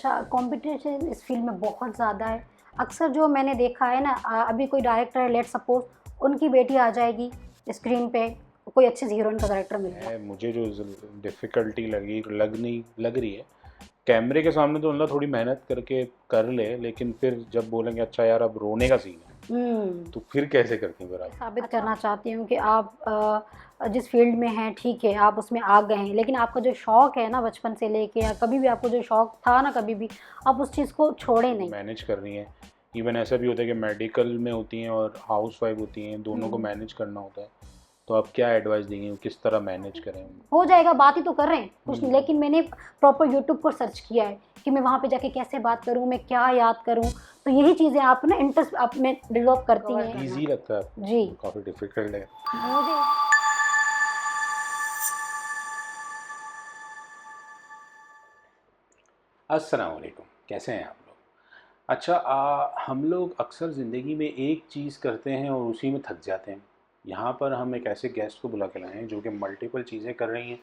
अच्छा, कंपटीशन इस फील्ड में बहुत ज़्यादा है। अक्सर जो मैंने देखा है ना, अभी कोई डायरेक्टर है, लेट्स सपोज़ उनकी बेटी आ जाएगी स्क्रीन पे, कोई अच्छी हीरोइन का कैरेक्टर मिल गया। मुझे जो डिफ़िकल्टी लग रही है, कैमरे के सामने तो मतलब थोड़ी मेहनत करके कर ले, लेकिन फिर जब बोलेंगे अच्छा यार अब रोने का सीन है, हुँ। तो फिर कैसे करते हैं फिर आप? साबित करना चाहती हूँ कि आप जिस फील्ड में हैं ठीक है, आप उसमें आ गए हैं, लेकिन आपका जो शौक़ है ना बचपन से लेके या कभी भी आपको जो शौक़ था ना कभी भी, आप उस चीज़ को छोड़ें नहीं। मैनेज करनी है। इवन ऐसा भी होता है कि मेडिकल में होती हैं और हाउसवाइफ होती हैं, दोनों को मैनेज करना होता है। तो आप क्या एडवाइस देंगे, किस तरह मैनेज करें? हो जाएगा, बात ही तो कर रहे हैं कुछ नहीं, हम्म। लेकिन मैंने प्रॉपर यूट्यूब पर सर्च किया है कि मैं वहाँ पे जाके कैसे बात करूँ, मैं क्या याद करूँ, तो यही चीज़ें आप ना इंटरेस्ट आप में डेवलप करती हैं। ईजी लगता है आपको? जी। काफ़ी डिफ़िकल्ट है? मुझे अस्सलाम वालेकुम, कैसे हैं आप लोग? अच्छा, हम लोग अक्सर ज़िंदगी में एक चीज़ करते हैं और उसी में थक जाते हैं। यहाँ पर हम एक ऐसे गेस्ट को बुला के लाए हैं जो कि मल्टीपल चीज़ें कर रही हैं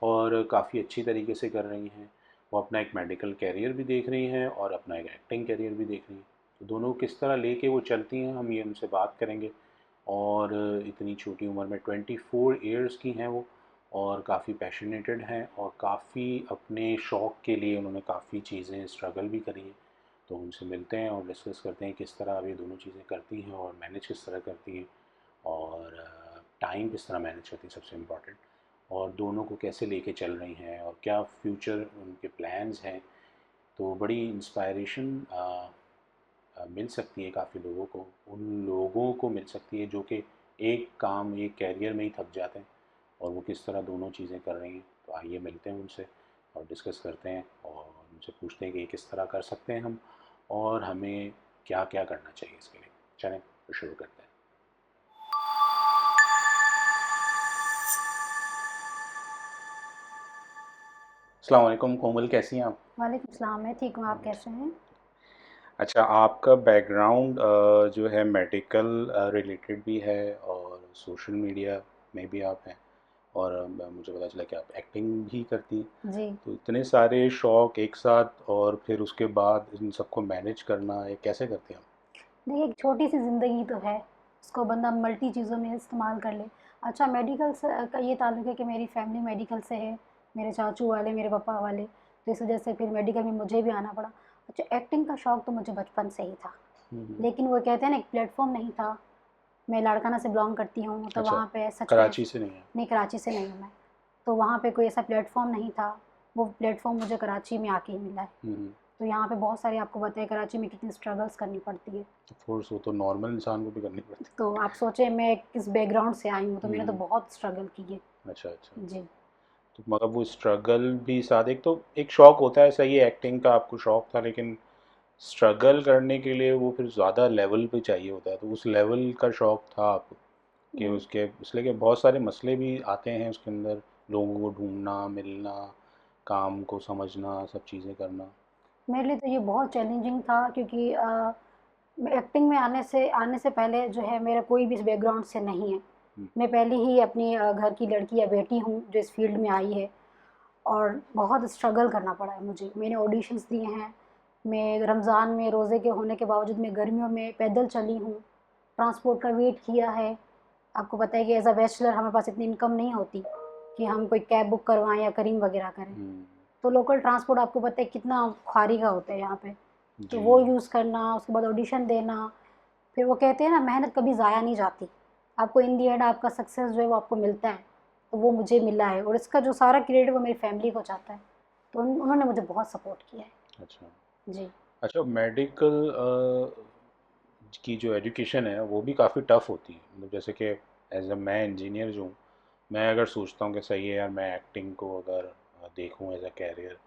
और काफ़ी अच्छी तरीके से कर रही हैं। वो अपना एक मेडिकल करियर भी देख रही हैं और अपना एक एक्टिंग करियर भी देख रही हैं। तो दोनों को किस तरह लेके वो चलती हैं, हम ये उनसे बात करेंगे। और इतनी छोटी उम्र में 24 ईयर्स की हैं वो, और काफ़ी पैशनेटेड हैं और काफ़ी अपने शौक़ के लिए उन्होंने काफ़ी चीज़ें स्ट्रगल भी करी हैं। तो उनसे मिलते हैं और डिस्कस करते हैं किस तरह अब ये दोनों चीज़ें करती हैं और मैनेज किस तरह करती हैं, और टाइम किस तरह मैनेज करती हैं सबसे इम्पॉर्टेंट, और दोनों को कैसे लेके चल रही हैं और क्या फ्यूचर उनके प्लान्स हैं। तो बड़ी इंस्पायरेशन मिल सकती है काफ़ी लोगों को, उन लोगों को मिल सकती है जो कि एक काम एक कैरियर में ही थक जाते हैं, और वो किस तरह दोनों चीज़ें कर रही हैं। तो आइए मिलते हैं उनसे और डिस्कस करते हैं और उनसे पूछते हैं कि ये किस तरह कर सकते हैं हम, और हमें क्या क्या करना चाहिए इसके लिए। चलें तो शुरू करते हैं। अस्सलाम वालेकुम कोमल, कैसी हैं आप? वालेकुम सलाम, मैं ठीक हूँ, आप कैसे हैं? अच्छा, आपका बैकग्राउंड जो है मेडिकल रिलेटेड भी है और सोशल मीडिया में भी आप हैं, और मुझे पता चला कि आप एक्टिंग भी करती हैं। जी। तो इतने सारे शौक़ एक साथ और फिर उसके बाद इन सबको मैनेज करना, ये कैसे करते हैं आप? देखिए, एक छोटी-सी ज़िंदगी तो है, उसको बंदा मल्टी चीज़ों में इस्तेमाल कर ले। अच्छा, मेडिकल से का ये ताल्लुक है कि मेरी फैमिली मेडिकल से है, मेरे चाचू वाले, मेरे पापा वाले, तो इस वजह से फिर मेडिकल में मुझे भी आना पड़ा। अच्छा, एक्टिंग का शौक़ तो मुझे बचपन से ही था, हम्म। लेकिन वो कहते हैं ना एक प्लेटफ़ॉर्म नहीं था। मैं लाड़काना से बिलॉन्ग करती हूँ, तो अच्छा, वहाँ पे सच में कराची से नहीं है? नहीं, कराची से नहीं हूँ मैं, तो वहाँ पे कोई ऐसा प्लेटफ़ॉर्म नहीं था। वो प्लेटफ़ॉर्म मुझे कराची में आके ही मिला है। हम्म। तो यहाँ पे बहुत सारे, आपको पता है कराची में कितनी स्ट्रगल्स करनी पड़ती है। ऑफ कोर्स, वो तो नॉर्मल इंसान को भी करनी पड़ती तो आप सोचें मैं किस बैकग्राउंड से आई हूँ, तो है। मैंने तो बहुत स्ट्रगल की है। अच्छा अच्छा। जी। तो मतलब वो स्ट्रगल भी साथ, एक तो एक शौक़ होता है, सही है, एक्टिंग का आपको शौक़ था, लेकिन स्ट्रगल करने के लिए वो फिर ज़्यादा लेवल पे चाहिए होता है, तो उस लेवल का शौक़ था आपको कि उसके इसलिए कि बहुत सारे मसले भी आते हैं उसके अंदर, लोगों को ढूंढना, मिलना, काम को समझना, सब चीज़ें करना। मेरे लिए तो ये बहुत चैलेंजिंग था, क्योंकि एक्टिंग में आने से पहले जो है मेरा कोई भी इस बैकग्राउंड से नहीं है। हम्म। मैं पहले ही अपनी घर की लड़की या बेटी हूँ जो इस फील्ड में आई है, और बहुत स्ट्रगल करना पड़ा है मुझे। मैंने ऑडिशंस दिए हैं, मैं रमज़ान में रोज़े के होने के बावजूद मैं गर्मियों में पैदल चली हूँ, ट्रांसपोर्ट का वेट किया है। आपको पता है कि एज़ अ बैचलर हमारे पास इतनी इनकम नहीं होती कि हम कोई कैब बुक करवाएँ या करीम वगैरह करें। हम्म। तो लोकल ट्रांसपोर्ट आपको पता है कितना ख्वारी का होता है यहाँ पे, तो जी। वो यूज़ करना, उसके बाद ऑडिशन देना, फिर वो कहते हैं ना मेहनत कभी ज़ाया नहीं जाती। आपको इन दी एंड आपका सक्सेस जो है वो आपको मिलता है, तो वो मुझे मिला है, और इसका जो सारा क्रेडिट वो मेरी फैमिली को जाता है। तो उन्होंने मुझे बहुत सपोर्ट किया है। अच्छा। जी। अच्छा, मेडिकल की जो एजुकेशन है वो भी काफ़ी टफ़ होती है, मतलब जैसे कि एज अ मैं इंजीनियर जो हूँ, मैं अगर सोचता हूँ कि सही है यार, मैं एक्टिंग को अगर देखूँ एज अ कैरियर,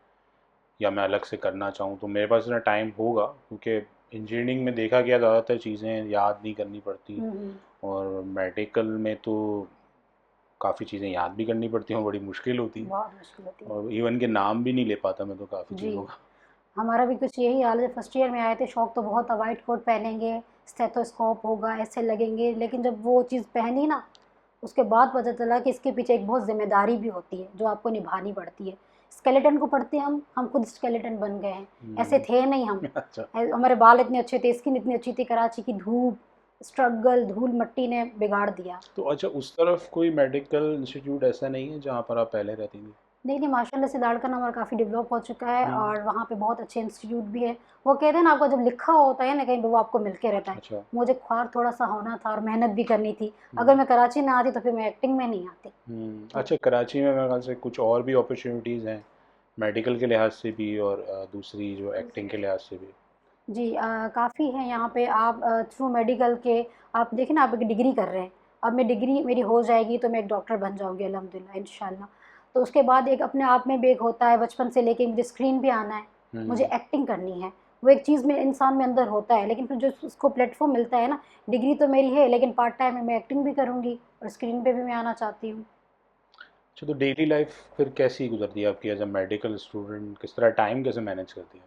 या मैं अलग से करना चाहूँ, तो मेरे पास इतना टाइम होगा, क्योंकि इंजीनियरिंग में देखा गया ज़्यादातर चीज़ें याद नहीं करनी पड़ती, हुँ। और मेडिकल में तो काफ़ी चीज़ें याद भी करनी पड़ती हैं और बड़ी मुश्किल होती है, बहुत मुश्किल होती है। और इवन के नाम भी नहीं ले पाता मैं तो काफ़ी जी। चीज़ों का। हमारा भी कुछ यही हाल है, फर्स्ट ईयर में आए थे, शौक तो बहुत था, व्हाइट कोट पहनेंगे, स्टेथोस्कोप होगा, ऐसे लगेंगे, लेकिन जब वो चीज़ पहनी ना, उसके बाद पता चला कि इसके पीछे एक बहुत ज़िम्मेदारी भी होती है, जो आपको निभानी पड़ती है। स्केलेटन को पढ़ते हम खुद स्केलेटन बन गए हैं, ऐसे थे नहीं हम। अच्छा। हमारे बाल इतने अच्छे थे, स्किन इतनी अच्छी थी, कराची की धूप, स्ट्रगल, धूल मट्टी ने बिगाड़ दिया। तो अच्छा, उस तरफ कोई मेडिकल इंस्टीट्यूट ऐसा नहीं है जहाँ पर आप पहले रहती थी? नहीं नहीं, माशाल्लाह से लाड़काना हमारा काफ़ी डेवलप हो चुका है हम्म। और वहाँ पे बहुत अच्छे इंस्टीट्यूट भी है। वो कहते हैं ना, आपका जब लिखा होता है ना कहीं पे, वो आपको मिल के रहता है। अच्छा। मुझे ख्वार थोड़ा सा होना था और मेहनत भी करनी थी। अगर हम्म। मैं कराची ना आती तो फिर मैं एक्टिंग में नहीं आती। तो अच्छा, कराची में मेरे ख्याल से कुछ और भी अपॉर्चुनिटीज़ हैं, मेडिकल के लिहाज से भी और दूसरी जो एक्टिंग के लिहाज से भी। जी, काफ़ी है यहाँ पे। आप थ्रू मेडिकल के, आप देखिए ना, आप एक डिग्री कर रहे हैं। अब मैं डिग्री मेरी हो जाएगी तो मैं एक डॉक्टर बन जाऊँगी अल्हम्दुलिल्लाह, इंशाल्लाह। तो उसके बाद एक अपने आप में भी एक होता है, बचपन से लेके मुझे स्क्रीन पे आना है, मुझे हम्म। एक्टिंग करनी है। वो एक चीज़ में इंसान में अंदर होता है, लेकिन फिर जो उसको प्लेटफॉर्म मिलता है ना, डिग्री तो मेरी है लेकिन पार्ट टाइम में मैं एक्टिंग भी करूँगी और स्क्रीन पे भी मैं आना चाहती हूँ। अच्छा, तो डेली लाइफ फिर कैसी गुजरती है आपकी एज अ मेडिकल स्टूडेंट? किस तरह टाइम कैसे मैनेज करती है?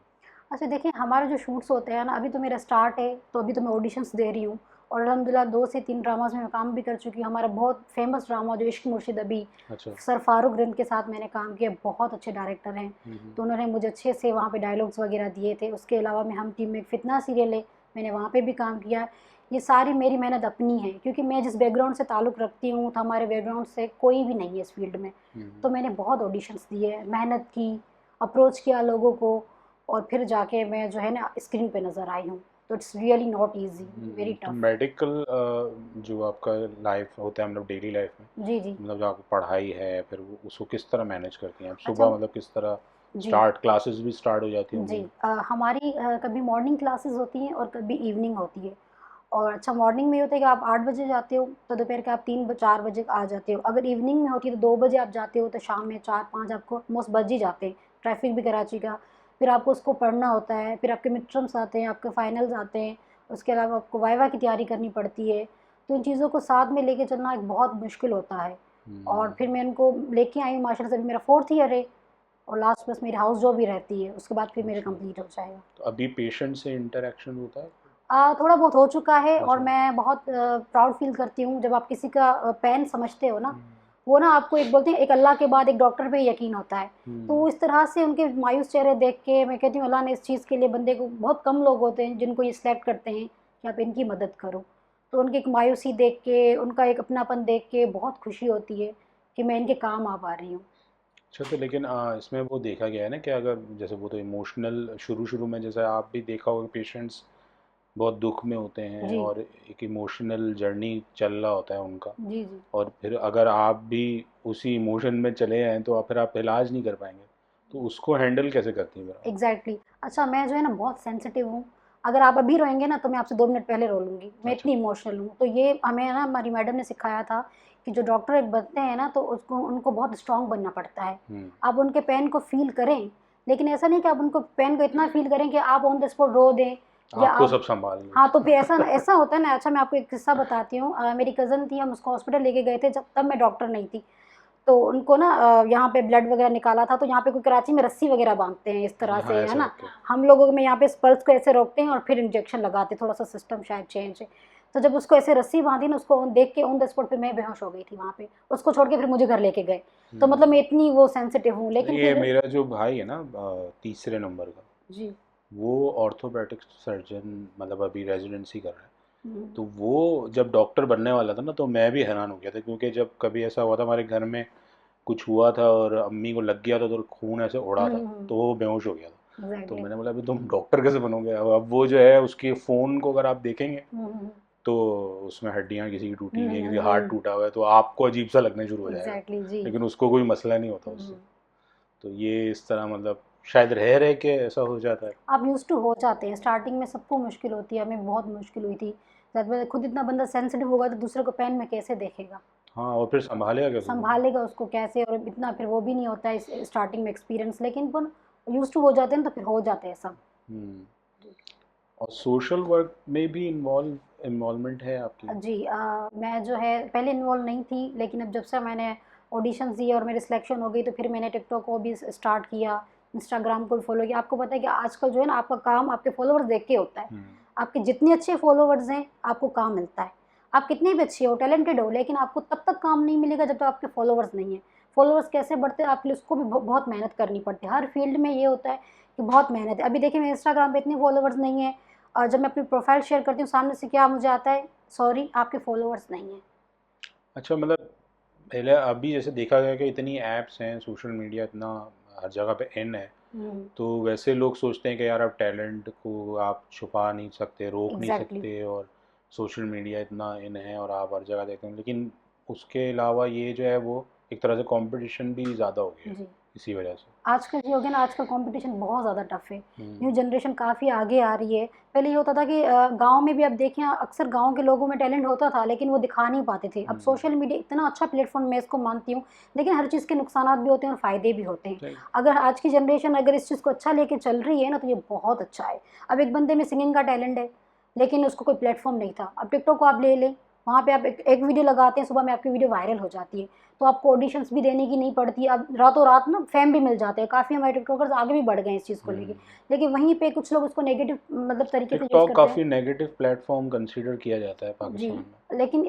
अच्छा देखिए, हमारे जो शूट्स होते हैं ना, अभी तो मेरा स्टार्ट है, तो अभी तो मैं ऑडिशंस दे रही हूँ और अल्हम्दुलिल्लाह 2 से 3 ड्रामाज़ में मैं काम भी कर चुकी हूँ। हमारा बहुत फेमस ड्रामा जो इश्क मुर्शिद अभी, अच्छा। सर फारूक रिंद के साथ मैंने काम किया, बहुत अच्छे डायरेक्टर हैं। हम्म। तो उन्होंने मुझे अच्छे से वहाँ पे डायलॉग्स वगैरह दिए थे। उसके अलावा मैं हम टीम में एक फितना सीरियल है, मैंने वहाँ पे भी काम किया। ये सारी मेरी मेहनत अपनी है, क्योंकि मैं जिस बैकग्राउंड से ताल्लुक़ रखती हूँ, तो हमारे बैकग्राउंड से कोई भी नहीं है इस फील्ड में। तो मैंने बहुत ऑडिशंस दिए, मेहनत की, अप्रोच किया लोगों को, और फिर जाके मैं जो है ना स्क्रीन पे नज़र आई हूँ। तो it's really not easy, very तो टफ। मेडिकल जो आपका लाइफ होता है मतलब डेली लाइफ में, जी, जी। मतलब जो आपकी पढ़ाई है फिर उसको किस तरह मैनेज करती हैं आप? अच्छा। सुबह मतलब किस तरह जी, स्टार्ट, क्लासेस भी स्टार्ट हो जाती जी। होंगी? हमारी कभी मॉर्निंग क्लासेस होती हैं और कभी इवनिंग होती है। और अच्छा, मॉर्निंग में ये होता है कि आप 8 बजे जाते हो, तो दोपहर के आप 3-4 बजे आ जाते हो। अगर इवनिंग में होती है तो 2 बजे आप जाते हो, तो शाम में 4-5 आपको ऑलमोस्ट बज ही जाते हैं। ट्रैफिक भी कराची का, फिर आपको उसको पढ़ना होता है, फिर आपके मिड टर्म्स आते हैं, आपके फाइनल्स आते हैं, उसके अलावा आपको वाइवा की तैयारी करनी पड़ती है। तो इन चीज़ों को साथ में लेके चलना एक बहुत मुश्किल होता है। और हम्म। फिर मैं इनको लेके आई हूँ, माशाल्लाह से अभी मेरा 4th ईयर है और लास्ट बस मेरी हाउस जॉब ही रहती है, उसके बाद फिर मेरे अच्छा, कंप्लीट हो जाएगा। तो अभी पेशेंट से इंटरेक्शन होता है? थोड़ा बहुत हो चुका है और अच्छा। मैं बहुत प्राउड फील करती हूँ जब आप किसी का पेन समझते हो ना। हम्म। वो ना आपको, एक बोलते हैं एक अल्लाह के बाद एक डॉक्टर पे यकीन होता है। हम्म। तो इस तरह से उनके मायूस चेहरे देख के मैं कहती हूँ, अल्लाह ने इस चीज़ के लिए बंदे को, बहुत कम लोग होते हैं जिनको ये सिलेक्ट करते हैं कि आप इनकी मदद करो। तो उनकी एक मायूसी देख के, उनका एक अपनापन देख के बहुत खुशी होती है कि मैं इनके काम आ पा रही हूँ। अच्छा, तो लेकिन इसमें वो देखा गया है ना कि अगर जैसे वो तो इमोशनल शुरू शुरू में, जैसे आप भी देखा होगा, पेशेंट्स बहुत दुख में होते हैं जी, और एक इमोशनल जर्नी चल रहा होता है उनका, जी, जी। और फिर अगर आप भी उसी इमोशन में चले जाएं तो फिर आप इलाज नहीं कर पाएंगे, तो उसको हैंडल कैसे करती हैं फिर आप? एग्जैक्टली अच्छा, मैं जो है ना बहुत सेंसिटिव हूँ। अगर आप अभी रोएंगे ना तो मैं आपसे 2 मिनट पहले रो लूँगी, मैं अच्छा। इतनी इमोशनल हूँ। तो ये हमें ना हमारी मैडम ने सिखाया था कि जो डॉक्टर एक बनते हैं ना, तो उसको उनको बहुत स्ट्रांग बनना पड़ता है। हम्म। आप उनके पेन को फील करें, लेकिन ऐसा नहीं कि आप उनको पेन को इतना फील करें कि आप ऑन द स्पॉट रो दें, या आपको आप। सब संभाल लो। हाँ, तो फिर ऐसा ऐसा होता है ना। अच्छा, मैं आपको एक किस्सा बताती हूँ। मेरी कज़न थी, हम उसको हॉस्पिटल लेके गए थे, जब तब मैं डॉक्टर नहीं थी। तो उनको ना यहाँ पे ब्लड वगैरह निकाला था, तो यहाँ पे कोई कराची में रस्सी वगैरह बांधते हैं इस तरह हाँ, से, है ऐसा ना। ओके। हम लोगों में यहाँ पे पल्स को ऐसे रोकते हैं और फिर इंजेक्शन लगाते हैं, थोड़ा सा सिस्टम शायद चेंज है। तो जब उसको ऐसे रस्सी बांधी ना, उसको देख के ऑन द स्पॉट पे मैं बेहोश हो गई थी वहाँ पे। उसको छोड़ के फिर मुझे घर लेके गए। तो मतलब मैं इतनी वो सेंसिटिव हूँ, लेकिन ये फिर। मेरा जो भाई है ना, तीसरे नंबर का, जी। वो ऑर्थोपेडिक सर्जन, मतलब अभी रेजिडेंसी कर रहा है। हम्म, तो वो जब डॉक्टर बनने वाला था ना, तो मैं भी हैरान हो गया था, क्योंकि जब कभी ऐसा हुआ था हमारे घर में, कुछ हुआ था और अम्मी को लग गया था तो खून ऐसे उड़ा था, तो वो बेहोश हो गया था। तो एग्जैक्टली। मैंने बोला अभी तुम डॉक्टर कैसे बनोगे? अब वो जो है उसके फ़ोन को अगर आप देखेंगे तो उसमें हड्डियां किसी की टूटी हुई है, किसी का हार्ट टूटा हुआ है, तो आपको अजीब सा लगने शुरू हो जाएगा, एग्जैक्टली, जी। लेकिन उसको कोई मसला नहीं होता उससे। हम्म। तो ये इस तरह मतलब शायद रह रह के ऐसा हो जाता है। आप यूज़ टू हो जाते हैं, स्टार्टिंग में सबको मुश्किल होती है, हमें बहुत मुश्किल हुई थी। जब मैं खुद इतना बंदा सेंसिटिव होगा तो दूसरे को पेन में कैसे देखेगा, हाँ, और फिर संभालेगा कैसे वो? संभालेगा उसको कैसे, और इतना फिर वो भी नहीं होता है स्टार्टिंग में एक्सपीरियंस, लेकिन पर यूज़ टू हो जाते हैं तो फिर हो जाते हैं सब। हम्म। और सोशल वर्क में भी इन्वॉल्वमेंट है आपकी? जी, मैं जो है पहले इन्वॉल्व नहीं थी, लेकिन अब जब से मैंने ऑडिशंस दिए और मेरी सिलेक्शन हो गई, तो फिर मैंने टिकटॉक को भी स्टार्ट किया, इंस्टाग्राम को भी फॉलो किया। आपको पता है कि आजकल जो है ना, आपका काम आपके फॉलोअर्स देख के होता है। हम्म। आपके जितने अच्छे फॉलोअर्स हैं, आपको काम मिलता है। आप कितने भी अच्छे हो, टैलेंटेड हो, लेकिन आपको तब तक काम नहीं मिलेगा जब तक आपके फॉलोअर्स नहीं हैं। फॉलोअर्स कैसे बढ़ते हैं आपके लिए, उसको भी बहुत मेहनत करनी पड़ती है। हर फील्ड में ये होता है कि बहुत मेहनत है। अभी देखिए मेरे इंस्टाग्राम पे इतने फॉलोअर्स नहीं है, और जब मैं अपनी प्रोफाइल शेयर करती हूँ सामने से क्या मुझे आता है, सॉरी आपके फॉलोअर्स नहीं है। अच्छा, मतलब पहले अभी जैसे देखा गया कि इतनी ऐप्स हैं, सोशल मीडिया इतना हर जगह पे इन है, हम्म, तो वैसे लोग सोचते हैं कि यार अब टैलेंट को आप छुपा नहीं सकते, रोक नहीं एग्जैक्टली। सकते, और सोशल मीडिया इतना इन है और आप हर जगह देखते हैं, लेकिन उसके अलावा ये जो है वो एक तरह से कंपटीशन भी ज़्यादा हो गया है जी, इसी वजह से। आजकल ये हो गया ना, आजकल कंपटीशन बहुत ज़्यादा टफ है। न्यू हम्म। जनरेशन काफ़ी आगे आ रही है। पहले ये होता था कि गांव में भी, अब देखें अक्सर गांव के लोगों में टैलेंट होता था लेकिन वो दिखा नहीं पाते थे। अब हम्म। सोशल मीडिया इतना अच्छा प्लेटफॉर्म, मैं इसको मानती हूँ, लेकिन हर चीज़ के नुकसानात भी होते हैं और फ़ायदे भी होते हैं। सही। अगर आज की जनरेशन अगर इस चीज़ को अच्छा लेके चल रही है ना, तो ये बहुत अच्छा है। अब एक बंदे में सिंगिंग का टैलेंट है लेकिन उसको कोई प्लेटफॉर्म नहीं था। अब टिकटॉक को आप ले लें, वहाँ पे आप एक वीडियो लगाते हैं, सुबह में आपकी वीडियो वायरल हो जाती है, तो आपको ऑडिशंस भी देने की नहीं पड़ती। अब रातों रात ना फेम भी मिल जाते हैं, काफ़ी हमारे टिकटॉकर्स आगे भी बढ़ गए हैं इस चीज़ को लेके। हम्म। लेकिन वहीं पे कुछ लोग उसको नेगेटिव मतलब तरीके से यूज़ टिकटॉक करते हैं। काफ़ी नेगेटिव प्लेटफॉर्म कंसीडर किया जाता है जी, पाकिस्तान में। लेकिन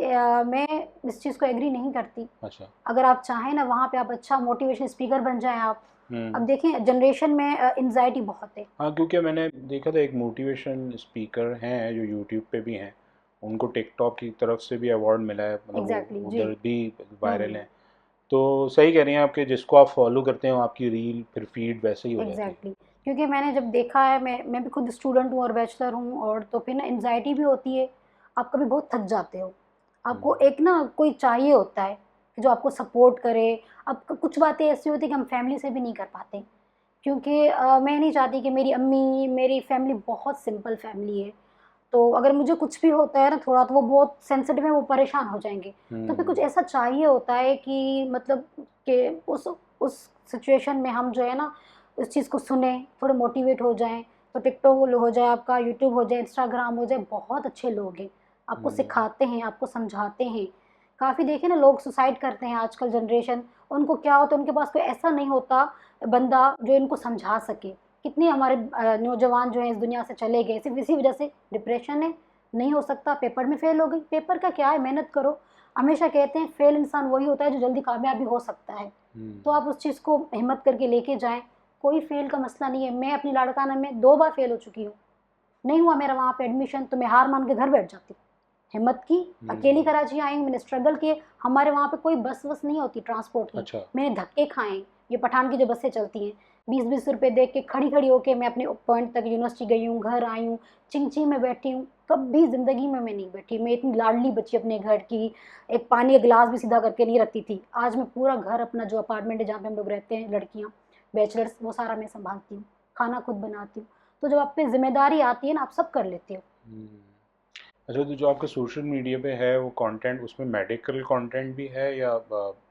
मैं इस चीज़ को एग्री नहीं करती। अच्छा। अगर आप चाहें ना, वहाँ पे आप अच्छा मोटिवेशन स्पीकर बन जाएं आप। अब हम्म। देखें जनरेशन में एनजाइटी बहुत है। हाँ, क्योंकि मैंने देखा था एक मोटिवेशन स्पीकर हैं जो यूट्यूब पे भी हैं, उनको टिकटॉक की तरफ से भी अवार्ड मिला है, मतलब वो एग्जैक्टली जी। उधर भी वायरल हम्म, हैं। तो सही कह रही हैं आपके, जिसको आप फॉलो करते हैं आपकी रील फिर फीड वैसे ही हो जाती है। एग्जैक्टली। क्योंकि मैंने जब देखा है, मैं भी खुद स्टूडेंट हूँ और बैचलर हूँ, और तो फिर ना एनजाइटी भी होती है। आप कभी बहुत थक जाते हो, आपको हम्म। एक ना कोई चाहिए होता है कि जो आपको सपोर्ट करे। अब कुछ बातें ऐसी होती है कि हम फैमिली से भी नहीं कर पाते, क्योंकि मैं नहीं चाहती कि मेरी अम्मी, मेरी फैमिली बहुत सिंपल फैमिली है, तो अगर मुझे कुछ भी होता है ना थोड़ा, तो वो बहुत सेंसिटिव है, वो परेशान हो जाएंगे। तो फिर कुछ हम्म। ऐसा चाहिए होता है कि मतलब कि उस सिचुएशन में हम जो है ना उस चीज़ को सुने, थोड़े मोटिवेट हो जाएं। तो टिकटॉक हो जाए आपका, यूट्यूब हो जाए, इंस्टाग्राम हो जाए, बहुत अच्छे लोग हैं, आपको हम्म। सिखाते हैं, आपको समझाते हैं। काफ़ी देखे ना, लोग सुसाइड करते हैं आजकल जनरेशन। उनको क्या होता है, उनके पास कोई ऐसा नहीं होता बंदा जो इनको समझा सके। कितने हमारे नौजवान जो हैं इस दुनिया से चले गए सिर्फ इसी वजह से, डिप्रेशन है, नहीं हो सकता, पेपर में फेल हो गई, पेपर का क्या है, मेहनत करो। हमेशा कहते हैं फेल इंसान वही होता है जो जल्दी कामयाबी हो सकता है। हम्म। तो आप उस चीज़ को हिम्मत करके लेके जाएं। कोई फेल का मसला नहीं है। मैं अपनी लाड़काना में 2 बार फेल हो चुकी हूँ, नहीं हुआ मेरा वहाँ पे एडमिशन, तो मैं हार मान के घर बैठ जाती। हिम्मत की, अकेली हम्म। कराची आई हूँ, मैंने स्ट्रगल किए। हमारे वहाँ पे कोई बस वस नहीं होती ट्रांसपोर्ट की, अच्छा। मैंने धक्के खाए। ये पठान की जो बसें चलती हैं, 20-20 रुपए दे के खड़ी खड़ी होके मैं अपने पॉइंट तक यूनिवर्सिटी गई हूँ, घर आई हूँ, चिंची में बैठी हूँ। कभी ज़िंदगी में मैं नहीं बैठी, मैं इतनी लाडली बच्ची अपने घर की, एक पानी का गिलास भी सीधा करके नहीं रखती थी। आज मैं पूरा घर अपना, जो अपार्टमेंट है जहाँ पे हम लोग रहते हैं लड़कियाँ बैचलर्स, वो सारा मैं संभालती हूँ, खाना खुद बनाती हूँ। तो जब आप पे जिम्मेदारी आती है ना, आप सब कर लेते हो। हम्म। अच्छा, तो जो आपका सोशल मीडिया पे है वो कंटेंट, उसमें मेडिकल कंटेंट भी है या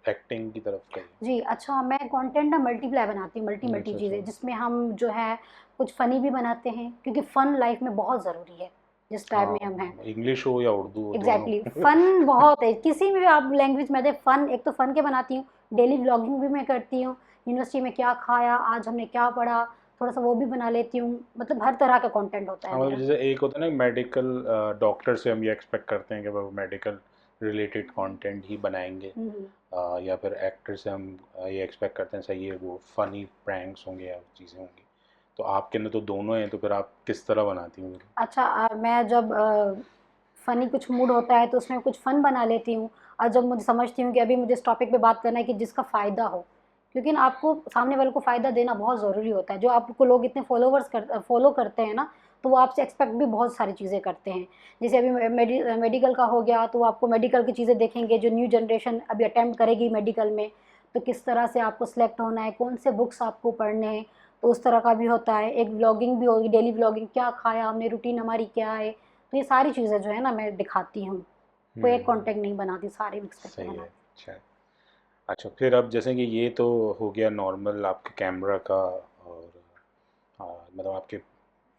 एक्टिंग की तरफ का ही जी, अच्छा, मैं कंटेंट ना मल्टीप्लाई बनाती हूँ, मल्टी है? मल्टी अच्छा, अच्छा। चीज़ें, जिसमें हम जो है कुछ फ़नी भी बनाते हैं, क्योंकि फ़न लाइफ में बहुत ज़रूरी है जिस टाइम हाँ, में हम हैं। इंग्लिश हो या उर्दू हो, दोनों। एग्जैक्टली, फ़न बहुत है, किसी में भी आप लैंग्वेज में दे फ़न। एक तो फ़न के बनाती हूँ, डेली व्लॉगिंग भी मैं करती हूँ, यूनिवर्सिटी में क्या खाया, आज हमने क्या पढ़ा, थोड़ा सा वो भी बना लेती हूँ। मतलब हर तरह का कंटेंट होता हाँ, है मतलब मेरा। जैसे एक होता है ना मेडिकल, डॉक्टर से हम ये एक्सपेक्ट करते हैं कि वो मेडिकल रिलेटेड कंटेंट ही बनाएंगे, हम्म, या फिर एक्टर से हम ये एक्सपेक्ट करते हैं सही है वो फनी प्रैंक्स होंगे या चीज़ें होंगी। तो आपके अंदर तो दोनों हैं, तो फिर आप किस तरह बनाती हैं? अच्छा, मैं जब फ़नी कुछ मूड होता है तो उसमें कुछ फ़न बना लेती हूँ। और जब मुझे समझती हूँ कि अभी मुझे इस टॉपिक पे बात करना है कि जिसका फ़ायदा हो, क्योंकि ना आपको सामने वाले को फ़ायदा देना बहुत ज़रूरी होता है। जो आपको लोग इतने फॉलो करते हैं ना, तो वो आपसे एक्सपेक्ट भी बहुत सारी चीज़ें करते हैं। जैसे अभी मेडिकल का हो गया, तो वो आपको मेडिकल की चीज़ें देखेंगे, जो न्यू जनरेशन अभी अटेम्प्ट करेगी मेडिकल में, तो किस तरह से आपको सेलेक्ट होना है, कौन से बुक्स आपको पढ़ने हैं, तो उस तरह का भी होता है। एक व्लॉगिंग भी होगी, डेली व्लॉगिंग, क्या खाया हमने, रूटीन हमारी क्या है। तो ये सारी चीज़ें जो है ना मैं दिखाती हूँ, कोई एक हम्म। कंटेंट नहीं बनाती, सारे मिक्स करके सही है। बनाती अच्छा। अच्छा, फिर अब जैसे कि ये तो हो गया नॉर्मल आपके कैमरा का, और मतलब आपके,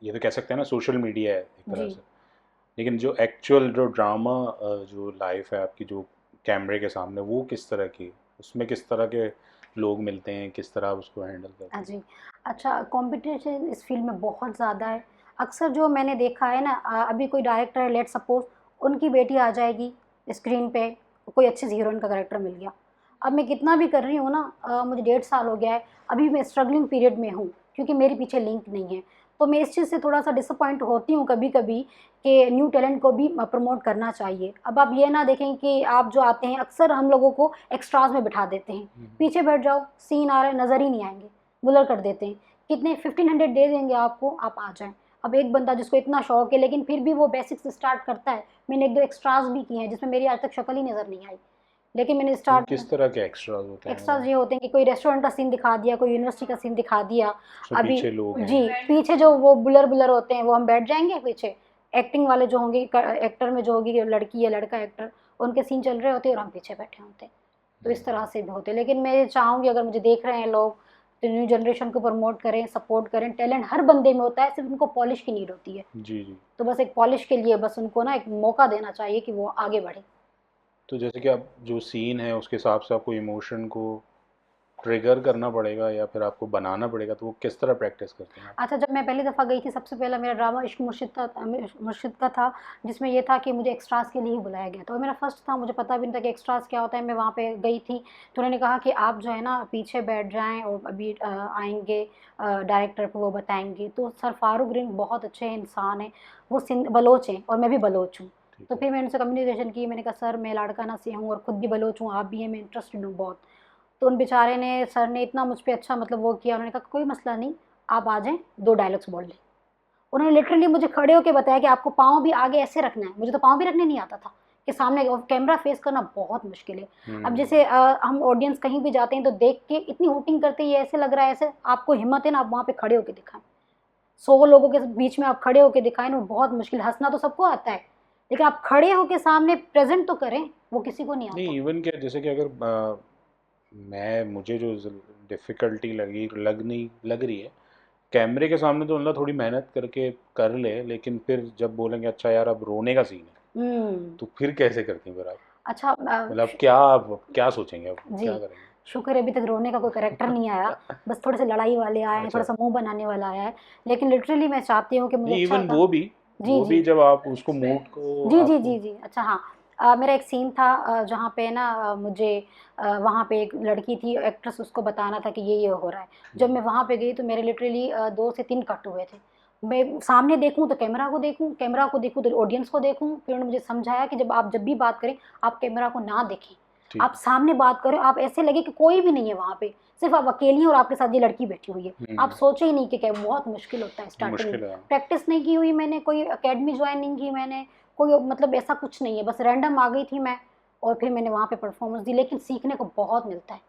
ये तो कह सकते हैं ना सोशल मीडिया है एक हूँ। तरह जी, से। लेकिन जो एक्चुअल जो ड्रामा, जो लाइफ है आपकी, जो कैमरे के सामने, वो किस तरह की, उसमें किस तरह के लोग मिलते हैं, किस तरह आप उसको हैंडल हाँ करती हैं? जी। अच्छा, कंपटीशन इस फील्ड में बहुत ज़्यादा है। अक्सर जो मैंने देखा है ना, अभी कोई डायरेक्टर है, लेट्स सपोज उनकी बेटी आ जाएगी स्क्रीन पे, कोई अच्छी हीरोइन का कैरेक्टर मिल गया, अब मैं कितना भी कर रही हूँ ना, मुझे 1.5 साल हो गया है, अभी मैं स्ट्रगलिंग पीरियड में हूँ क्योंकि मेरे पीछे लिंक नहीं है। तो मैं इस चीज़ से थोड़ा सा डिसअपॉइंट होती हूँ कभी कभी कि न्यू टैलेंट को भी प्रमोट करना चाहिए। अब आप ये ना देखें कि आप जो आते हैं अक्सर हम लोगों को एक्स्ट्राज में बिठा देते हैं, पीछे बैठ जाओ, सीन आ रहा है, नज़र ही नहीं आएंगे, ब्लर कर देते हैं। कितने 1500 दे देंगे आपको, आप आ जाएं। अब एक बंदा जिसको इतना शौक है लेकिन फिर भी वो बेसिक से स्टार्ट करता है। मैंने 1-2 एक्स्ट्राज भी किए हैं जिसमें मेरी आज तक शक्ल ही नज़र नहीं आई, लेकिन मैंने वो स्टार्ट। किस तरह के एक्स्ट्रास होते हैं एक्स्ट्राज वो? ये होते हैं कि कोई रेस्टोरेंट का सीन दिखा दिया, कोई यूनिवर्सिटी का सीन दिखा दिया। जो अभी पीछे लोग जी, हैं। पीछे जो वो बुलर बुलर होते हैं वो हम बैठ जाएंगे पीछे। एक्टिंग वाले जो होंगे, एक्टर में जो होगी लड़की या लड़का एक्टर, उनके सीन चल रहे होते हैं और हम पीछे बैठे होते हैं। तो इस तरह से भी होते हैं। लेकिन मैं चाहूँगी अगर मुझे देख रहे हैं लोग तो न्यू जनरेशन को प्रमोट करें, सपोर्ट करें। टैलेंट हर बंदे में होता है, सिर्फ उनको पॉलिश की नीड होती है। जी जी। तो बस एक पॉलिश के लिए बस उनको ना एक मौका देना चाहिए कि वो आगे बढ़े। तो जैसे कि आप जो सीन है उसके हिसाब से आपको इमोशन को ट्रिगर करना पड़ेगा या फिर आपको बनाना पड़ेगा, तो वो किस तरह प्रैक्टिस करते हैं आप? अच्छा, जब मैं पहली दफ़ा गई थी, सबसे पहला मेरा ड्रामा इश्क मुर्शिद मुर्शिद का था, जिसमें ये था कि मुझे एक्स्ट्रास के लिए ही बुलाया गया था और मेरा फर्स्ट था, मुझे पता भी नहीं था कि एक्स्ट्रास क्या होता है। मैं वहाँ पे गई थी तो उन्होंने कहा कि आप जो है ना पीछे बैठ जाएं और अभी आएंगे डायरेक्टर को वो बताएंगे। तो सर फारूक रिंग बहुत अच्छे इंसान हैं, वो सिंध बलोच हैं और मैं भी बलोच हूँ। ठीक तो है। फिर मैंने उनसे कम्युनिकेशन की, मैंने कहा सर मैं लाड़काना से हूँ और ख़ुद भी बलोच हूँ, आप भी हैं, मैं इंटरेस्टेड हूँ बहुत। तो उन बेचारे ने, सर ने इतना मुझ पे अच्छा मतलब वो किया, उन्होंने कहा कोई मसला नहीं, आप आ जाएं, 2 डायलॉग्स बोल लें। उन्होंने लिटरली मुझे खड़े होकर बताया कि आपको पाँव भी आगे ऐसे रखना है। मुझे तो पाँव भी रखने नहीं आता था कि सामने और कैमरा फेस करना बहुत मुश्किल है। अब जैसे हम ऑडियंस कहीं भी जाते हैं तो देख के इतनी हूटिंग करते हैं, ये ऐसे लग रहा है, ऐसे आपको हिम्मत है ना, आप वहाँ पे खड़े होकर दिखाएं। 100 लोगों के बीच में आप खड़े होकर दिखाएं ना, बहुत मुश्किल। हंसना तो सबको आता है, लेकिन आप खड़े होकर सामने प्रेजेंट तो करें, वो किसी को नहीं आता। नहीं, इवन क्या, जैसे कि अगर मैं मुझे जो डिफ़िकल्टी लग रही है कैमरे के सामने, तो मतलब थोड़ी मेहनत करके कर ले, लेकिन फिर जब बोलेंगे अच्छा यार अब रोने का सीन है, हम्म। तो फिर कैसे करती हैं फिर आप? अच्छा, मतलब क्या सोचेंगे, अब जी, क्या करेंगे? शुक्र है अभी तक रोने का कोई कैरेक्टर नहीं आया, बस थोड़े से लड़ाई वाले आए हैं, अच्छा। थोड़ा सा मुंह बनाने वाला आया है। लेकिन लिटरली मैं चाहती हूँ कि मुझे नहीं, अच्छा इवन होता। जी वो जी भी जब आप उसको मूड को जी जी आपको। जी जी। अच्छा हाँ, मेरा एक सीन था जहाँ पे ना मुझे वहाँ पे एक लड़की थी एक्ट्रेस, उसको बताना था कि ये हो रहा है। जब मैं वहाँ पे गई तो मेरे लिटरली 2 से 3 कट हुए थे। मैं सामने देखूं तो कैमरा को देखूं, कैमरा को देखूं तो ऑडियंस को देखूं। फिर उन्होंने मुझे समझाया कि जब भी बात करें, आप कैमरा को ना देखें, ठीक आप सामने बात करें, आप ऐसे लगे कि कोई भी नहीं है वहाँ पे, सिर्फ आप अकेली हैं और आपके साथ ये लड़की बैठी हुई है। है। आप सोचे ही नहीं कि क्या, बहुत मुश्किल होता है स्टार्टिंग में। मुश्किल है। प्रैक्टिस नहीं की हुई मैंने, कोई अकेडमी ज्वाइन नहीं की मैंने, कोई मतलब ऐसा कुछ नहीं है, बस रैंडम आ गई थी मैं और फिर मैंने वहाँ पे परफॉर्मेंस दी। लेकिन सीखने को बहुत मिलता है,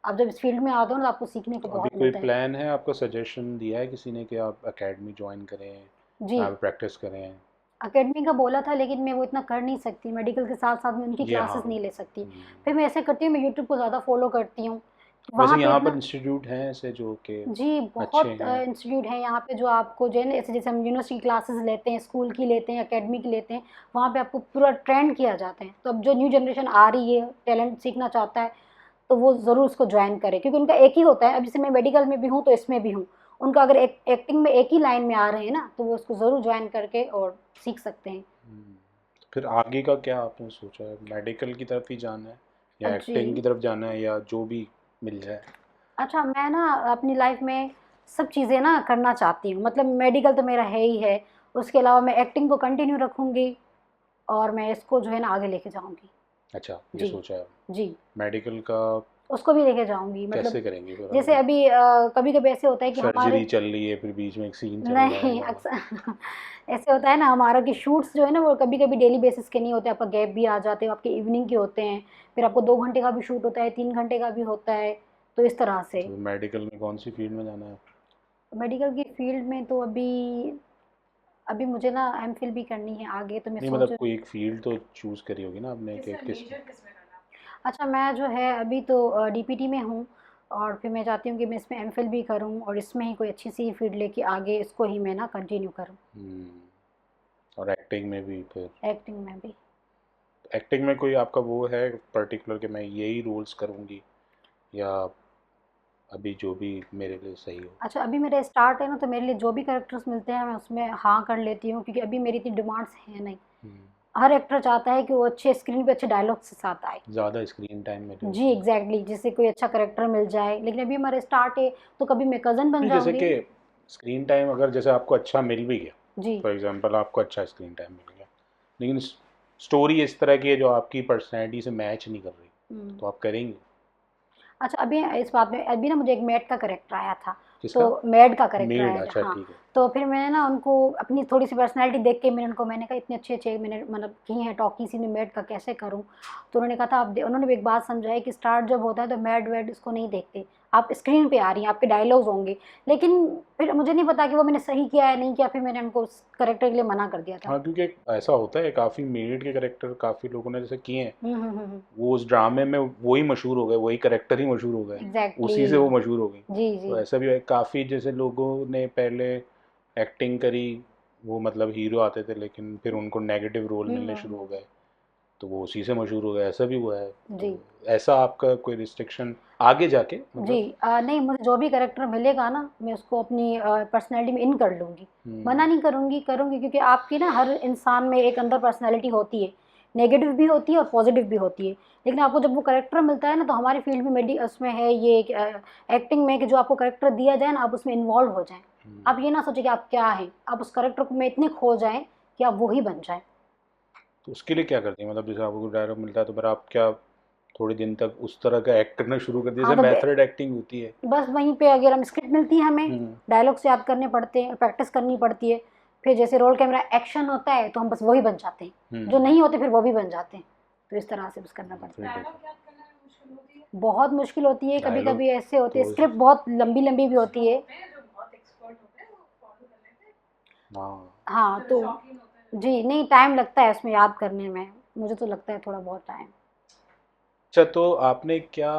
आप जब इस फील्ड में आते हो ना तो आपको सीखने को तो अभी बहुत कोई मिलता है। प्लान है, आपका सजेशन दिया है किसी ने कि आप एकेडमी ज्वाइन करें, जी, यहाँ पे प्रैक्टिस करें? अकेडमी का बोला था लेकिन मैं वो इतना कर नहीं सकती, मेडिकल के साथ साथ में उनकी ये हाँ। क्लासेस नहीं ले सकती। फिर मैं ऐसे करती हूँ, मैं यूट्यूब को ज़्यादा फॉलो करती हूँ, वैसे वहाँ पे यहाँ पर इतना। इंस्टीट्यूट हैं ऐसे जो कि जी, अच्छे बहुत हैं? इंस्टीट्यूट हैं यहाँ पे जो आपको जो है ना, ऐसे जैसे हम यूनिवर्सिटी क्लासेस लेते हैं, स्कूल की लेते हैं, एकेडमी की लेते हैं, वहाँ पे आपको पूरा ट्रेंड किया जाता है। तो अब जो न्यू जनरेशन आ रही है, टैलेंट सीखना चाहता है, तो वो ज़रूर उसको ज्वाइन करे, क्योंकि उनका एक ही होता है। अब जैसे मैं मेडिकल में भी हूँ तो इसमें भी हूँ, उनका अगर एक्टिंग में एक ही लाइन में आ रहे हैं ना, तो वो उसको ज़रूर ज्वाइन करके और सीख सकते हैं। फिर आगे का क्या आपने सोचा है, मेडिकल की तरफ ही जाना है या जी। एक्टिंग की तरफ जाना है, या जो भी मिल जाए? अच्छा, मैं ना अपनी लाइफ में सब चीज़ें ना करना चाहती हूँ। मतलब मेडिकल तो मेरा है ही है, उसके अलावा मैं एक्टिंग को कंटिन्यू रखूँगी और मैं इसको जो है ना आगे लेके जाऊँगी। अच्छा, ये जी, सोचा है। जी, मेडिकल का उसको भी लेके जाऊँगी। मतलब कैसे करेंगे फिर जैसे आगे? अभी कभी-कभी ऐसे होता है कि हमारे। सर्जरी चल रही है, फिर बीच में एक सीन चल रहा है नहीं, या? अक्सर ऐसे होता है ना हमारा कि शूट्स जो है ना वो कभी-कभी डेली बेसिस के नहीं होते, आपका गैप भी आ जाते हैं, आपके इवनिंग के होते हैं, फिर आपको 2 घंटे का भी शूट होता है, 3 घंटे का भी होता है, तो इस तरह से। तो मेडिकल में कौन सी फील्ड में जाना है? मेडिकल की फील्ड में तो अभी अभी मुझे ना एमफिल भी करनी है आगे, तो मैं नहीं, सोच। मतलब कोई एक फील्ड तो चूज करी होगी ना आपने कि किस। अच्छा, मैं जो है अभी तो डीपीटी में हूँ और फिर मैं चाहती हूँ कि मैं इसमें एमफिल भी करूँ और इसमें ही कोई अच्छी सी फील्ड लेके आगे इसको ही मैं ना कंटिन्यू करूँ, और एक्टिंग में भी फिर? एक्टिंग में भी। एक्टिंग में कोई आपका वो है पर्टिकुलर कि मैं यही रोल्स करूँगी, या अभी जो भी मेरे लिए सही हो? अच्छा, अभी मेरा स्टार्ट है ना, तो मेरे लिए जो भी कैरेक्टर्स मिलते हैं मैं उसमें हाँ कर लेती हूँ, क्योंकि अभी मेरी इतनी डिमांड्स हैं नहीं। हर एक्टर चाहता है कि वो अच्छे स्क्रीन पे अच्छे डायलॉग के साथ आए। ज़्यादा स्क्रीन टाइम मिले जी उसको। एग्जैक्टली, जिससे कोई अच्छा करेक्टर मिल जाए, लेकिन अभी हमारे स्टार्ट है तो कभी मैं कज़न बन नहीं, जैसे जाऊंगी। कि स्क्रीन टाइम अगर जैसे आपको अच्छा मिल भी गया, जी। फॉर एग्जांपल आपको अच्छा स्क्रीन टाइम मिल गया, लेकिन स्टोरी इस तरह की है जो आपकी पर्सनैलिटी से मैच नहीं कर रही, हम्म। तो आप करेंगे? अच्छा, अभी इस बात में अभी ना मुझे एक मेड का करेक्टर आया था। तो किसका? मेड का करेक्टर मेड, आया था, अच्छा हाँ। ठीक है। तो फिर मैंने ना उनको अपनी थोड़ी सी पर्सनैलिटी देख के मैंने कहा इतने अच्छे अच्छे मैंने मतलब की हैं टॉकी सी, मैं मेड का कैसे करूँ। तो उन्होंने कहा था उन्होंने भी एक बात समझाई कि स्टार्ट जब होता है तो मेड वेड इसको नहीं देखते, आप स्क्रीन पे आ रही हैं, आपके डायलॉग्स होंगे। लेकिन फिर मुझे नहीं पता कि वो मैंने सही किया है नहीं किया, फिर मैंने उनको उस करेक्टर के लिए मना कर दिया था। हाँ, क्योंकि ऐसा होता है, काफ़ी मेड के करेक्टर काफ़ी लोगों ने जैसे किए हैं, हम्म। वो उस ड्रामे में वही मशहूर हो गए, वही करेक्टर ही मशहूर हो गए, एग्जैक्टली। उसी से वो मशहूर हो गई। जी जी। तो ऐसा भी है, काफ़ी जैसे लोगों ने पहले एक्टिंग करी, वो मतलब हीरो आते थे लेकिन फिर उनको नेगेटिव रोल मिलने शुरू हो हम्म। गए, तो वो उसी से मशहूर हो गए, ऐसा भी हुआ है। जी तो ऐसा आपका कोई रिस्ट्रिक्शन आगे जाके जी। मतलब? नहीं, मुझे जो भी करेक्टर मिलेगा ना मैं उसको अपनी पर्सनैलिटी में इन कर लूँगी। मना हम्म। नहीं करूँगी, करूँगी, क्योंकि आपकी ना हर इंसान में एक अंदर पर्सनैलिटी होती है, नेगेटिव भी होती है और पॉजिटिव भी होती है। लेकिन आपको जब वो करेक्टर मिलता है ना, तो हमारी फील्ड में उसमें है ये एक्टिंग में कि जो आपको करेक्टर दिया जाए ना, आप उसमें इन्वॉल्व हो जाएं। हम्म। आप ये ना सोचें कि आप क्या हैं, आप उस करेक्टर में इतने खो जाएं कि आप वो ही बन जाएं। तो उसके लिए क्या करती हैं, मतलब जैसे आपको डायलॉग मिलता है तो फिर आप क्या थोड़े दिन तक उस तरह का एक्ट करना शुरू कर दिए, हाँ, जैसे तो मेथड एक्टिंग होती है? बस वहीं पे अगर हम स्क्रिप्ट मिलती है हमें, हम्म। डायलॉग्स याद करने पड़ते हैं, प्रैक्टिस करनी पड़ती है। फिर जैसे रोल कैमरा एक्शन होता है तो हम बस वही बन जाते हैं, जो हम्म। नहीं होते फिर वो भी बन जाते हैं। तो इस तरह से बस करना फिर पड़ता है। देखो, बहुत मुश्किल होती है, कभी डायलॉग कभी ऐसे होते हैं, तो स्क्रिप्ट बहुत लंबी लंबी भी होती है। हाँ। हाँ तो जी, नहीं टाइम लगता है उसमें याद करने में, मुझे तो लगता है थोड़ा बहुत टाइम। अच्छा, तो आपने क्या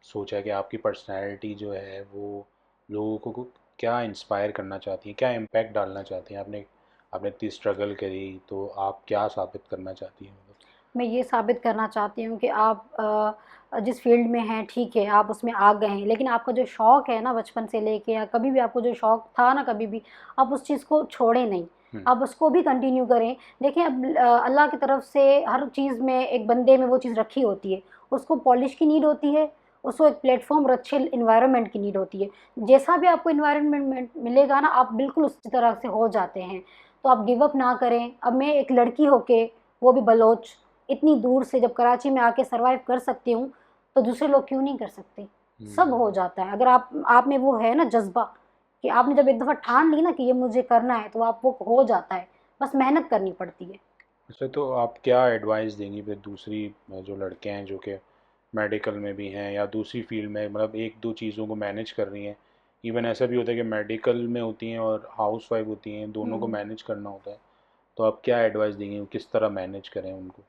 सोचा है कि आपकी पर्सनैलिटी जो है वो लोगों को क्या इंस्पायर करना चाहती है, क्या इम्पैक्ट डालना चाहती हैं? आपने आपने इतनी स्ट्रगल करी, तो आप क्या साबित करना चाहती हैं मतलब? मैं ये साबित करना चाहती हूँ कि आप जिस फील्ड में हैं ठीक है, आप उसमें आ गए हैं, लेकिन आपका जो शौक़ है ना बचपन से लेके या कभी भी आपको जो शौक़ था ना कभी भी, आप उस चीज़ को छोड़ें नहीं। हम्म। आप उसको भी कंटिन्यू करें। देखिए अब अल्लाह की तरफ से हर चीज़ में एक बंदे में वो चीज़ रखी होती है। उसको पॉलिश की नीड होती है, उसको एक प्लेटफॉर्म और अच्छे इन्वायरमेंट की नीड होती है। जैसा भी आपको इन्वायरमेंट मिलेगा ना, आप बिल्कुल उसी तरह से हो जाते हैं। तो आप गिव अप ना करें। अब मैं एक लड़की होके, वो भी बलोच, इतनी दूर से जब कराची में आके सरवाइव कर सकती हूँ, तो दूसरे लोग क्यों नहीं कर सकते? सब हो हम्म। जाता है अगर आप में वो है ना जज्बा, कि आपने जब एक दफ़ा ठान ली ना कि ये मुझे करना है, तो आप वो हो जाता है। बस मेहनत करनी पड़ती है। अच्छा, तो आप क्या एडवाइस देंगी फिर दूसरी जो लड़के हैं जो कि मेडिकल में भी हैं या दूसरी फील्ड में, मतलब एक दो चीज़ों को मैनेज कर रही हैं? इवन ऐसा भी होता है कि मेडिकल में होती हैं और हाउस वाइफ होती हैं, दोनों को हम्म। मैनेज करना होता है, तो आप क्या एडवाइस देंगे, वो किस तरह मैनेज करें उनको?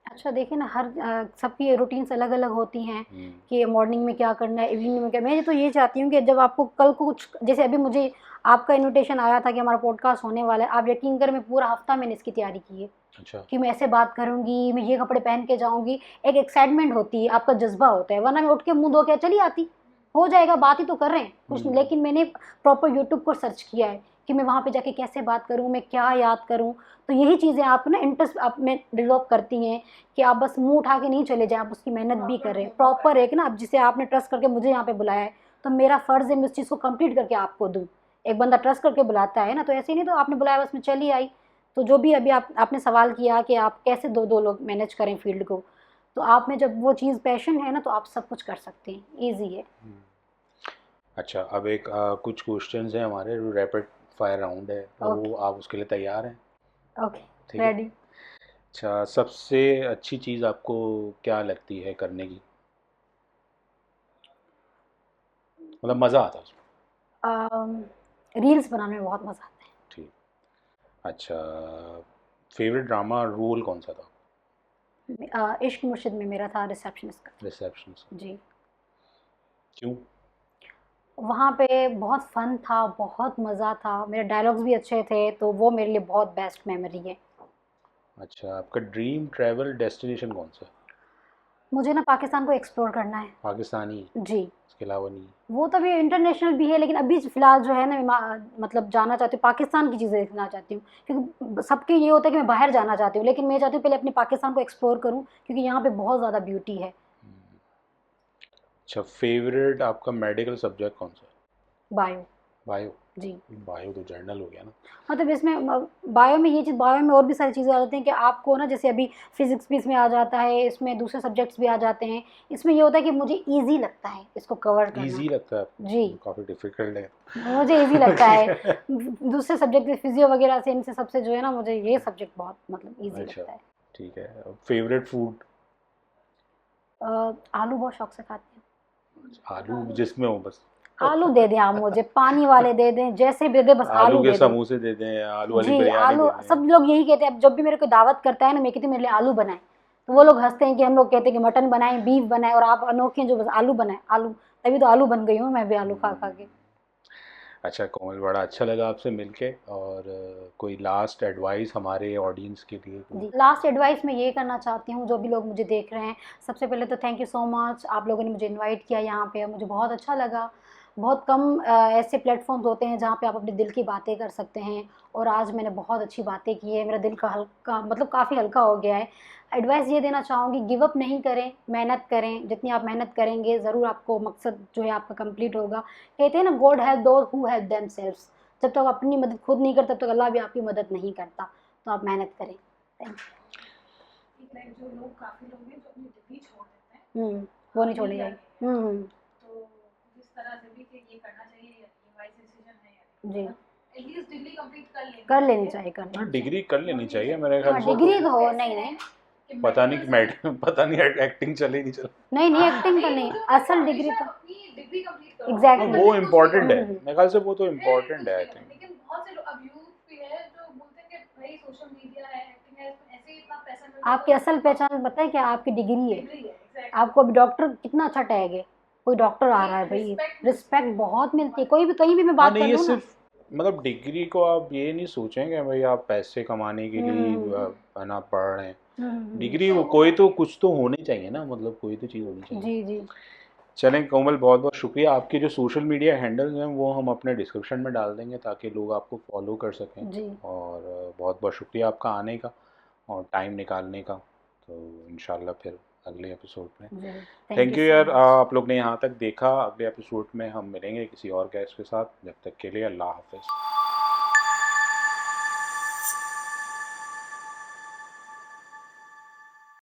अच्छा देखिए ना, हर सबकी रूटीन्स अलग अलग होती हैं हम्म। कि मॉर्निंग में क्या करना है, इवनिंग में क्या। मैं तो ये चाहती हूँ कि जब आपको कल को कुछ, जैसे अभी मुझे आपका इनविटेशन आया था कि हमारा पॉडकास्ट होने वाला है, आप यकीन करें मैं पूरा हफ्ता मैंने इसकी तैयारी की है अच्छा। कि मैं ऐसे बात करूंगी, मैं ये कपड़े पहन के जाऊंगी। एक एक्साइटमेंट होती है, आपका जज्बा होता है, वरना मैं उठ के मुंह धो के चली आती। हो जाएगा, बात ही तो कर रहे हैं कुछ नहीं। हम्म। लेकिन मैंने प्रॉपर यूट्यूब पर सर्च किया है कि मैं वहाँ पे जाके कैसे बात करूँ, मैं क्या याद करूँ। तो यही चीज़ें आपको ना इंटरेस्ट आप में डेवलप करती हैं कि आप बस मुंह उठा के नहीं चले जाएं, आप उसकी मेहनत भी करें प्रॉपर। एक ना, अब जिसे आपने ट्रस्ट करके मुझे यहाँ पे बुलाया है, तो मेरा फ़र्ज़ है मैं उस चीज़ को कंप्लीट करके आपको दूँ। एक बंदा ट्रस्ट करके बुलाता है ना, तो ऐसे ही नहीं तो आपने बुलाया बस मैं चली आई। तो जो भी अभी आपने सवाल किया कि आप कैसे दो दो लोग मैनेज करें फील्ड को, तो आप में जब वो चीज़ पैशन है ना, तो आप सब कुछ कर सकते हैं, ईजी है। हम्म। अच्छा, अब एक कुछ क्वेश्चंस हैं हमारे, रैपिड फायर राउंड है, ओके। तो आप उसके लिए तैयार हैं? ओके। ठीक है। रेडी। अच्छा, सबसे अच्छी चीज़ आपको क्या लगती है करने की, मतलब मज़ा आता है उसमें? रील्स बनाने में बहुत मज़ा आता ठीक। अच्छा, फेवरेट ड्रामा रोल कौन सा था? है। इश्क मुर्शिद में मेरा था रिसेप्शनिस्ट का। रिसेप्शन? जी। क्यों? वहाँ पे बहुत फन था, बहुत मज़ा था, मेरे डायलॉग्स भी अच्छे थे, तो वो मेरे लिए बहुत बेस्ट मेमोरी है। अच्छा, आपका ड्रीम ट्रैवल डेस्टिनेशन कौन सा है? मुझे ना पाकिस्तान को एक्सप्लोर करना है पाकिस्तानी, जी। इसके अलावा नहीं? वो तो अभी इंटरनेशनल भी है, लेकिन अभी फ़िलहाल जो है ना, मतलब जाना चाहती हूँ, पाकिस्तान की चीज़ें देखना चाहती हूँ, क्योंकि सबके ये होता है कि मैं बाहर जाना चाहती हूँ, लेकिन मैं चाहती हूँ पहले अपने पाकिस्तान को एक्सप्लोर करूँ, क्योंकि यहाँ पे बहुत ज़्यादा ब्यूटी है। अच्छा, फेवरेट आपका मेडिकल सब्जेक्ट कौन सा है? बायो। बायो? जी। बायो तो जर्नल हो गया ना। मतलब इसमें बायो में ये चीज़, बायो में और भी सारी चीज़ें आ जाती हैं कि आपको ना, जैसे अभी फिजिक्स भी इसमें आ जाता है, इसमें दूसरे सब्जेक्ट्स भी आ जाते हैं। इसमें ये होता है कि मुझे ईजी लगता है इसको कवर करना। इजी लगता है आपको? जी, काफ़ी डिफिकल्ट है। मुझे ईजी लगता है। दूसरे सब्जेक्ट फिजियो वगैरह से, इनसे सबसे जो है ना, मुझे ये सब्जेक्ट बहुत मतलब ईजी अच्छा, लगता है। ठीक है। Favourite food? आलू बहुत शौक से खाती आलू जिसमें हो बस। हूँ। आलू दे दें आप मुझे, पानी वाले दे दें, जैसे भी दे दें, बस आलू आलू के दे दें। समोसे दे दें, आलू वाली जी, बिरयानी आलू, दे दें। सब लोग यही कहते हैं। अब जब भी मेरे को दावत करता है ना, मैं कहती हूँ मेरे लिए आलू बनाएं, तो वो लोग हंसते हैं कि हम लोग कहते हैं कि मटन बनाएं, बीफ बनाएं, और आप अनोखे हैं जो बस आलू बनाएं। आलू, तभी तो आलू बन गई हूँ मैं भी, आलू खा खा के। अच्छा कोमल, बड़ा अच्छा लगा आपसे मिलके। और कोई लास्ट एडवाइस हमारे ऑडियंस के लिए कोई? जी, लास्ट एडवाइस मैं ये करना चाहती हूँ, जो भी लोग मुझे देख रहे हैं, सबसे पहले तो थैंक यू सो मच, आप लोगों ने मुझे इनवाइट किया यहाँ पे, मुझे बहुत अच्छा लगा। बहुत कम ऐसे प्लेटफॉर्म्स होते हैं जहाँ पे आप अपने दिल की बातें कर सकते हैं, और आज मैंने बहुत अच्छी बातें की है, मेरा दिल का हल्का, मतलब काफ़ी हल्का हो गया है। एडवाइस ये देना चाहूँगी, गिव अप नहीं करें, मेहनत करें। जितनी आप मेहनत करेंगे, ज़रूर आपको मकसद जो है आपका कंप्लीट होगा। कहते हैं ना, God help those who help themselves. जब तक आप अपनी मदद खुद नहीं करते, तब तक अल्लाह भी आपकी मदद नहीं करता। तो आप मेहनत करें। थैंक एक लाइक जो लोग काफ़ी लोग हैं जो अपनी डिग्री छोड़ देते हैं, यू। वो नहीं छोड़ी नहीं जाएगी। करनी है, हम्म। तो जिस तरह से भी कि ये करना चाहिए, ये वाइज डिसीजन है, या जी, एटलीस्ट डिग्री कंप्लीट कर लेनी चाहिए, कर हाँ, लेनी डिग्री कर लेनी चाहिए चाहिए। मेरे ख्याल हाँ, से डिग्री तो। तो हो, नहीं नहीं। कि पता नहीं कि medical से- पता नहीं एक्टिंग चले नहीं चले। नहीं नहीं, हाँ, एक्टिंग का नहीं, नहीं, मुझे असल हमेशा डिग्री तो अपनी डिग्री कंप्लीट करो। एग्जैक्टली। वो इम्पोर्टेंट है, हम्म। मेरे ख्याल से वो तो फिर इम्पोर्टेंट है आई कुछ भी हो। थिंक। लेकिन बहुत से लोग, अब यूथ भी है जो बोलते हैं कि भाई सोशल मीडिया है, एक्टिंग है, इसमें ऐसे ही इतना पैसा मिलता है, आपकी तो असल पहचान पता है क्या? आपकी डिग्री है। डिग्री है, एग्जैक्टली। आपको अभी डॉक्टर कितना अच्छा टैग है, कोई डॉक्टर आ रहा है भाई, रिस्पेक्ट बहुत मिलती है, कोई भी कहीं भी मैं हाँ बात नहीं, कर ये लूँ ना। सिर्फ मतलब डिग्री को आप ये नहीं सोचेंगे भाई आप पैसे कमाने के लिए हम्म। है ना पढ़ रहे हैं। हम्म। डिग्री कोई तो कुछ तो होनी चाहिए ना, मतलब कोई तो चीज़ होनी चाहिए। जी जी। चलें कोमल, बहुत बहुत शुक्रिया। आपके जो सोशल मीडिया हैंडल्स हैं वो हम अपने डिस्क्रिप्शन में डाल देंगे ताकि लोग आपको फॉलो कर सकें। जी और बहुत बहुत शुक्रिया आपका आने का और टाइम निकालने का। तो इंशाल्लाह फिर अगले एपिसोड में। जी, thank thank you you so यार, मच। आप लोग ने यहाँ तक देखा। अगले एपिसोड में हम मिलेंगे किसी और गेस्ट के साथ। जब तक के लिए अल्लाह हाफिज़।